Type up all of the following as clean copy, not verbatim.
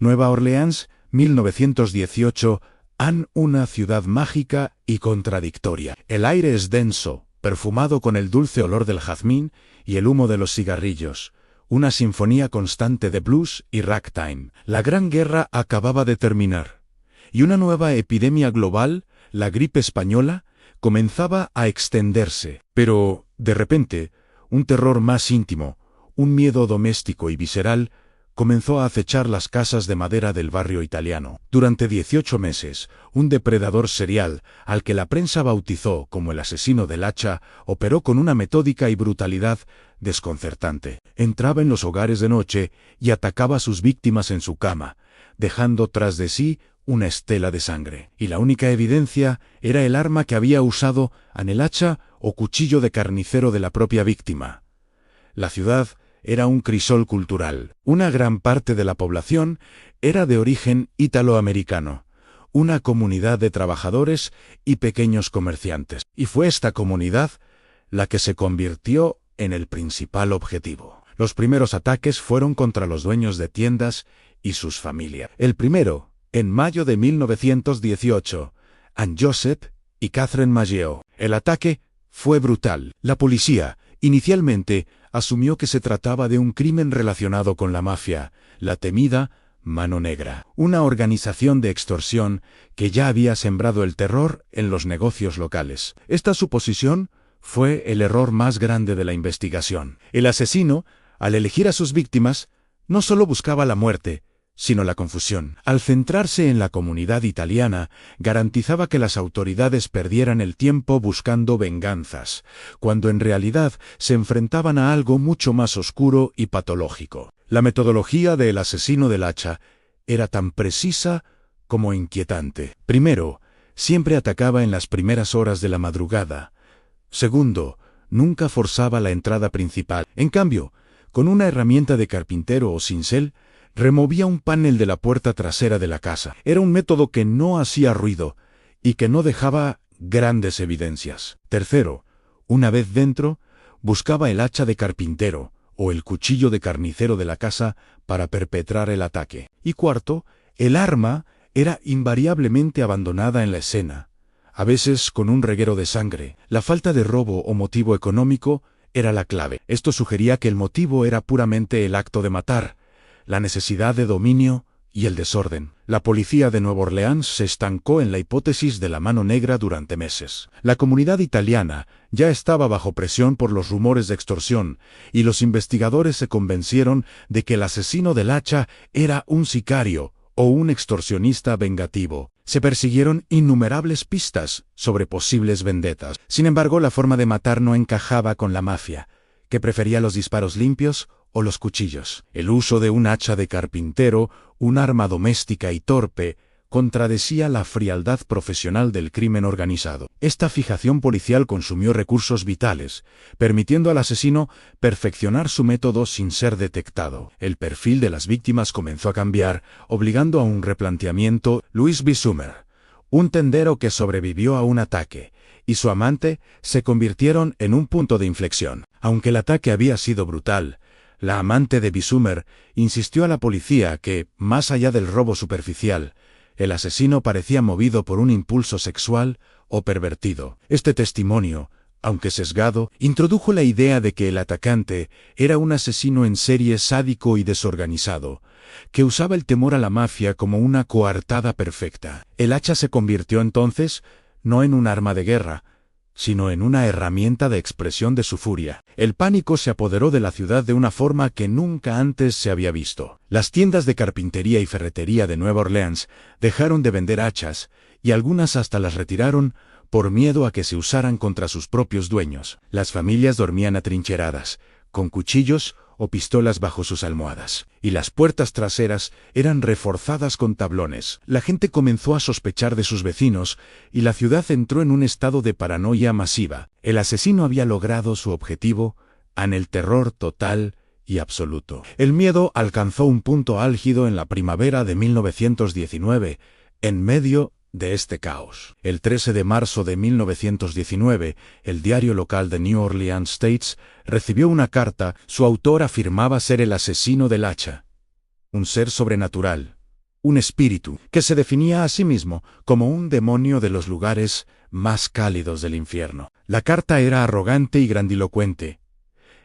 Nueva Orleans, 1918, una ciudad mágica y contradictoria. El aire es denso, perfumado con el dulce olor del jazmín y el humo de los cigarrillos. Una sinfonía constante de blues y ragtime. La Gran Guerra acababa de terminar. Y una nueva epidemia global, la gripe española, comenzaba a extenderse. Pero, de repente, un terror más íntimo, un miedo doméstico y visceral, comenzó a acechar las casas de madera del barrio italiano. Durante 18 meses, un depredador serial, al que la prensa bautizó como el asesino del hacha, operó con una metódica y brutalidad desconcertante. Entraba en los hogares de noche y atacaba a sus víctimas en su cama, dejando tras de sí una estela de sangre. Y la única evidencia era el arma que había usado, el hacha o cuchillo de carnicero de la propia víctima. La ciudad era un crisol cultural. Una gran parte de la población era de origen italoamericano, una comunidad de trabajadores y pequeños comerciantes. Y fue esta comunidad la que se convirtió en el principal objetivo. Los primeros ataques fueron contra los dueños de tiendas y sus familias. El primero, en mayo de 1918, Anne-Joseph y Catherine Maggio. El ataque fue brutal. La policía, inicialmente, asumió que se trataba de un crimen relacionado con la mafia, la temida Mano Negra, una organización de extorsión que ya había sembrado el terror en los negocios locales. Esta suposición fue el error más grande de la investigación. El asesino, al elegir a sus víctimas, no solo buscaba la muerte, sino la confusión. Al centrarse en la comunidad italiana, garantizaba que las autoridades perdieran el tiempo buscando venganzas, cuando en realidad se enfrentaban a algo mucho más oscuro y patológico. La metodología del asesino del hacha era tan precisa como inquietante. Primero, siempre atacaba en las primeras horas de la madrugada. Segundo, nunca forzaba la entrada principal. En cambio, con una herramienta de carpintero o cincel, removía un panel de la puerta trasera de la casa. Era un método que no hacía ruido y que no dejaba grandes evidencias. Tercero, una vez dentro, buscaba el hacha de carpintero o el cuchillo de carnicero de la casa para perpetrar el ataque. Y cuarto, el arma era invariablemente abandonada en la escena, a veces con un reguero de sangre. La falta de robo o motivo económico era la clave. Esto sugería que el motivo era puramente el acto de matar, la necesidad de dominio y el desorden. La policía de Nueva Orleans se estancó en la hipótesis de la Mano Negra durante meses. La comunidad italiana ya estaba bajo presión por los rumores de extorsión, y los investigadores se convencieron de que el asesino del hacha era un sicario o un extorsionista vengativo. Se persiguieron innumerables pistas sobre posibles vendetas. Sin embargo, la forma de matar no encajaba con la mafia, que prefería los disparos limpios o los cuchillos. El uso de un hacha de carpintero, un arma doméstica y torpe, contradecía la frialdad profesional del crimen organizado. Esta fijación policial consumió recursos vitales, permitiendo al asesino perfeccionar su método sin ser detectado. El perfil de las víctimas comenzó a cambiar, obligando a un replanteamiento. Louis Bissumer, un tendero que sobrevivió a un ataque, y su amante se convirtieron en un punto de inflexión. Aunque el ataque había sido brutal, la amante de Bissumer insistió a la policía que, más allá del robo superficial, el asesino parecía movido por un impulso sexual o pervertido. Este testimonio, aunque sesgado, introdujo la idea de que el atacante era un asesino en serie sádico y desorganizado, que usaba el temor a la mafia como una coartada perfecta. El hacha se convirtió entonces no en un arma de guerra, sino en una herramienta de expresión de su furia. El pánico se apoderó de la ciudad de una forma que nunca antes se había visto. Las tiendas de carpintería y ferretería de Nueva Orleans dejaron de vender hachas, y algunas hasta las retiraron por miedo a que se usaran contra sus propios dueños. Las familias dormían atrincheradas, con cuchillos o pistolas bajo sus almohadas, y las puertas traseras eran reforzadas con tablones. La gente comenzó a sospechar de sus vecinos, y la ciudad entró en un estado de paranoia masiva. El asesino había logrado su objetivo, en el terror total y absoluto. El miedo alcanzó un punto álgido en la primavera de 1919, en medio de este caos. El 13 de marzo de 1919, el diario local de New Orleans States recibió una carta. Su autor afirmaba ser el asesino del hacha, un ser sobrenatural, un espíritu, que se definía a sí mismo como un demonio de los lugares más cálidos del infierno. La carta era arrogante y grandilocuente,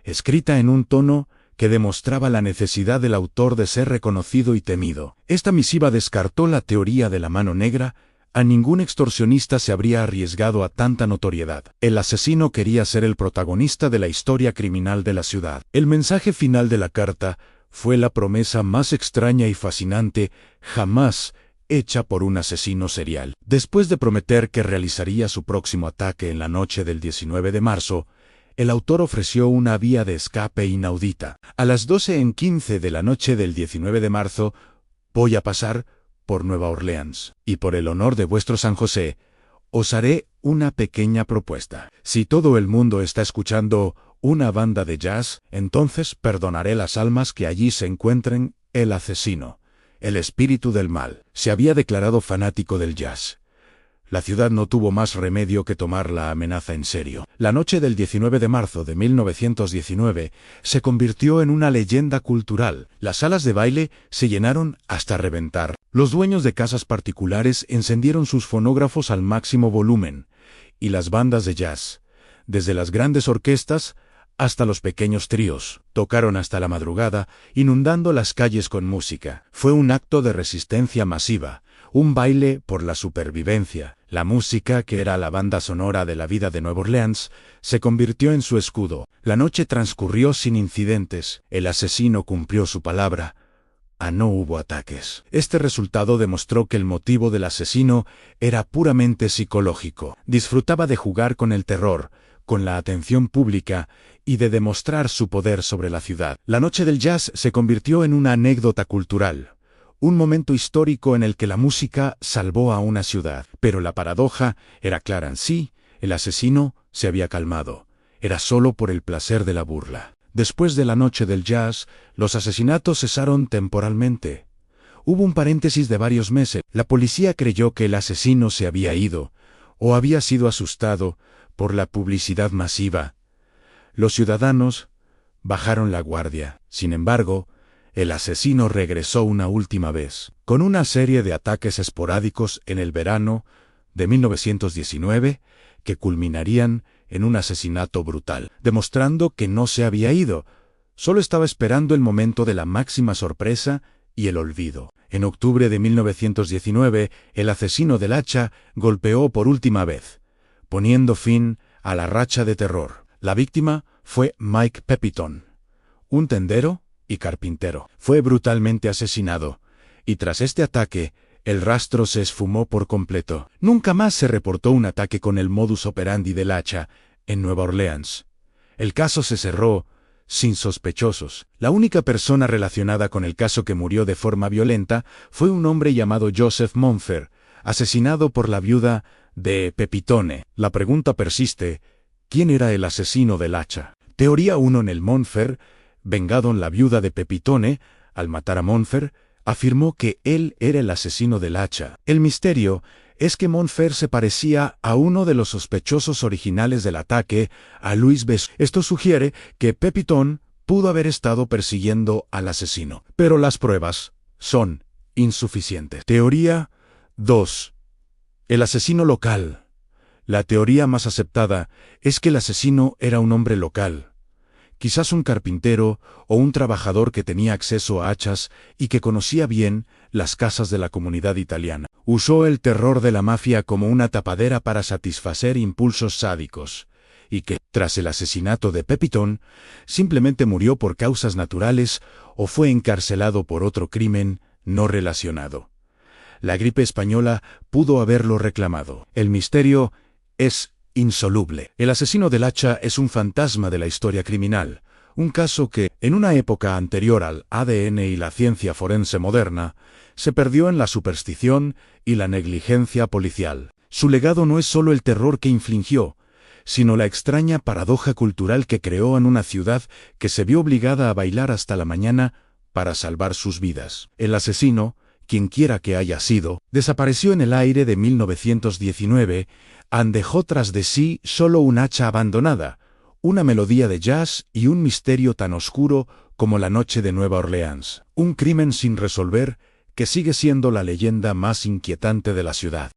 escrita en un tono que demostraba la necesidad del autor de ser reconocido y temido. Esta misiva descartó la teoría de la mano negra. A ningún extorsionista se habría arriesgado a tanta notoriedad. El asesino quería ser el protagonista de la historia criminal de la ciudad. El mensaje final de la carta fue la promesa más extraña y fascinante jamás hecha por un asesino serial. Después de prometer que realizaría su próximo ataque en la noche del 19 de marzo, el autor ofreció una vía de escape inaudita. A las 12:15 de la noche del 19 de marzo, voy a pasar por Nueva Orleans, y por el honor de vuestro San José, os haré una pequeña propuesta. Si todo el mundo está escuchando una banda de jazz, entonces perdonaré las almas que allí se encuentren. El asesino, el espíritu del mal, se había declarado fanático del jazz. La ciudad no tuvo más remedio que tomar la amenaza en serio. La noche del 19 de marzo de 1919 se convirtió en una leyenda cultural. Las salas de baile se llenaron hasta reventar. Los dueños de casas particulares encendieron sus fonógrafos al máximo volumen, y las bandas de jazz, desde las grandes orquestas hasta los pequeños tríos, tocaron hasta la madrugada, inundando las calles con música. Fue un acto de resistencia masiva, un baile por la supervivencia. La música, que era la banda sonora de la vida de Nueva Orleans, se convirtió en su escudo. La noche transcurrió sin incidentes. El asesino cumplió su palabra. No hubo ataques. Este resultado demostró que el motivo del asesino era puramente psicológico. Disfrutaba de jugar con el terror, con la atención pública y de demostrar su poder sobre la ciudad. La noche del jazz se convirtió en una anécdota cultural, un momento histórico en el que la música salvó a una ciudad. Pero la paradoja era clara en sí: el asesino se había calmado. Era solo por el placer de la burla. Después de la noche del jazz, los asesinatos cesaron temporalmente. Hubo un paréntesis de varios meses. La policía creyó que el asesino se había ido, o había sido asustado por la publicidad masiva. Los ciudadanos bajaron la guardia. Sin embargo, el asesino regresó una última vez, con una serie de ataques esporádicos en el verano de 1919, que culminarían en un asesinato brutal, demostrando que no se había ido, solo estaba esperando el momento de la máxima sorpresa y el olvido. En octubre de 1919, el asesino del hacha golpeó por última vez, poniendo fin a la racha de terror. La víctima fue Mike Pepitone, un tendero y carpintero. Fue brutalmente asesinado, y tras este ataque, el rastro se esfumó por completo. Nunca más se reportó un ataque con el modus operandi del hacha en Nueva Orleans. El caso se cerró sin sospechosos. La única persona relacionada con el caso que murió de forma violenta fue un hombre llamado Joseph Monfer, asesinado por la viuda de Pepitone. La pregunta persiste: ¿quién era el asesino del hacha? Teoría 1. En el Monfer, vengado, la viuda de Pepitone, al matar a Monfer, afirmó que él era el asesino del hacha. El misterio es que Monfer se parecía a uno de los sospechosos originales del ataque, a Louis Besson. Esto sugiere que Pepitone pudo haber estado persiguiendo al asesino, pero las pruebas son insuficientes. Teoría 2. El asesino local. La teoría más aceptada es que el asesino era un hombre local, quizás un carpintero o un trabajador que tenía acceso a hachas y que conocía bien las casas de la comunidad italiana. Usó el terror de la mafia como una tapadera para satisfacer impulsos sádicos, y que, tras el asesinato de Pepitone, simplemente murió por causas naturales o fue encarcelado por otro crimen no relacionado. La gripe española pudo haberlo reclamado. El misterio es insoluble. El asesino del hacha es un fantasma de la historia criminal, un caso que, en una época anterior al ADN y la ciencia forense moderna, se perdió en la superstición y la negligencia policial. Su legado no es solo el terror que infligió, sino la extraña paradoja cultural que creó en una ciudad que se vio obligada a bailar hasta la mañana para salvar sus vidas. El asesino, quienquiera que haya sido, desapareció en el aire de 1919, dejó tras de sí solo un hacha abandonada, una melodía de jazz y un misterio tan oscuro como la noche de Nueva Orleans. Un crimen sin resolver que sigue siendo la leyenda más inquietante de la ciudad.